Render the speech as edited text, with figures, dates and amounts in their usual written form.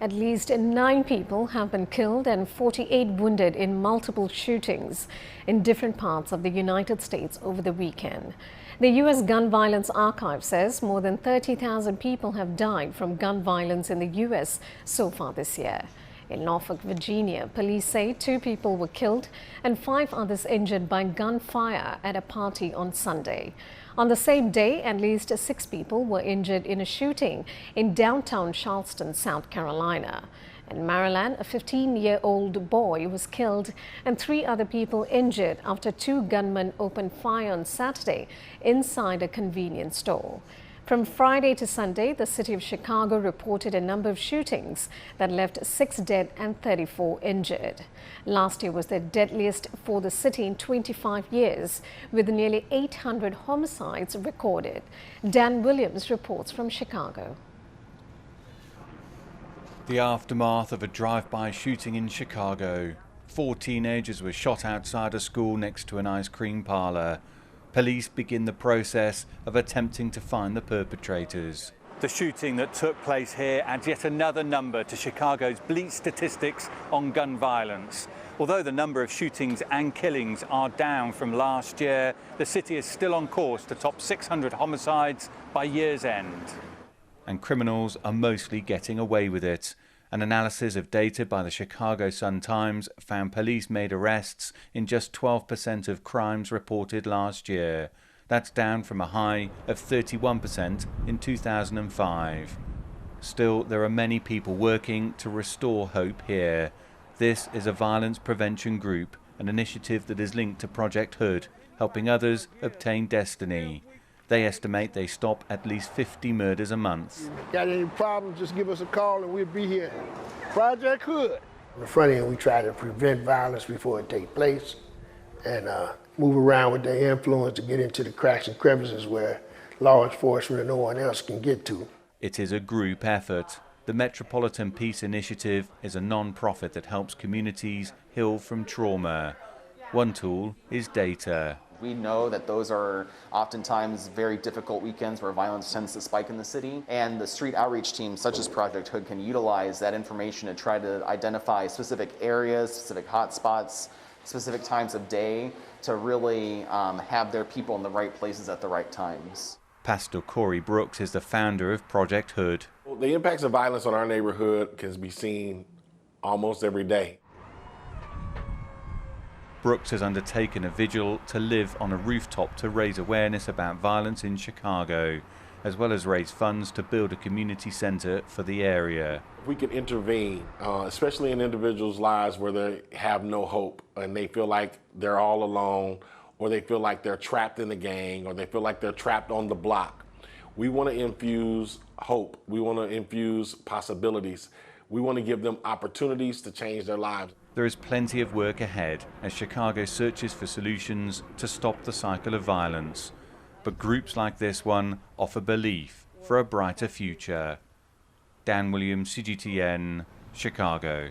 At least 9 people have been killed and 48 wounded in multiple shootings in different parts of the United States over the weekend. The U.S. Gun Violence Archive says more than 30,000 people have died from gun violence in the U.S. so far this year. In Norfolk, Virginia, police say 2 people were killed and 5 others injured by gunfire at a party on Sunday. On the same day, at least 6 people were injured in a shooting in downtown Charleston, South Carolina. In Maryland, a 15-year-old boy was killed and 3 other people injured after 2 gunmen opened fire on Saturday inside a convenience store. From Friday to Sunday, the city of Chicago reported a number of shootings that left 6 dead and 34 injured. Last year was the deadliest for the city in 25 years, with nearly 800 homicides recorded. Dan Williams reports from Chicago. The aftermath of a drive-by shooting in Chicago. 4 teenagers were shot outside a school next to an ice cream parlor. Police begin the process of attempting to find the perpetrators. The shooting that took place here adds yet another number to Chicago's bleak statistics on gun violence. Although the number of shootings and killings are down from last year, the city is still on course to top 600 homicides by year's end. And criminals are mostly getting away with it. An analysis of data by the Chicago Sun-Times found police made arrests in just 12% of crimes reported last year. That's down from a high of 31% in 2005. Still, there are many people working to restore hope here. This is a violence prevention group, an initiative that is linked to Project Hood, helping others obtain destiny. They estimate they stop at least 50 murders a month. Got any problems, just give us a call and we'll be here. Project Hood. On the front end, we try to prevent violence before it takes place and move around with their influence to get into the cracks and crevices where law enforcement and no one else can get to. It is a group effort. The Metropolitan Peace Initiative is a non-profit that helps communities heal from trauma. One tool is data. We know that those are oftentimes very difficult weekends where violence tends to spike in the city, and the street outreach teams such as Project Hood can utilize that information to try to identify specific areas, specific hotspots, specific times of day to really have their people in the right places at the right times. Pastor Corey Brooks is the founder of Project Hood. The impacts of violence on our neighborhood can be seen almost every day. Brooks has undertaken a vigil to live on a rooftop to raise awareness about violence in Chicago, as well as raise funds to build a community center for the area. If we can intervene, especially in individuals' lives where they have no hope and they feel like they're all alone, or they feel like they're trapped in the gang, or they feel like they're trapped on the block. We want to infuse hope. We want to infuse possibilities. We want to give them opportunities to change their lives. There is plenty of work ahead as Chicago searches for solutions to stop the cycle of violence. But groups like this one offer belief for a brighter future. Dan Williams, CGTN, Chicago.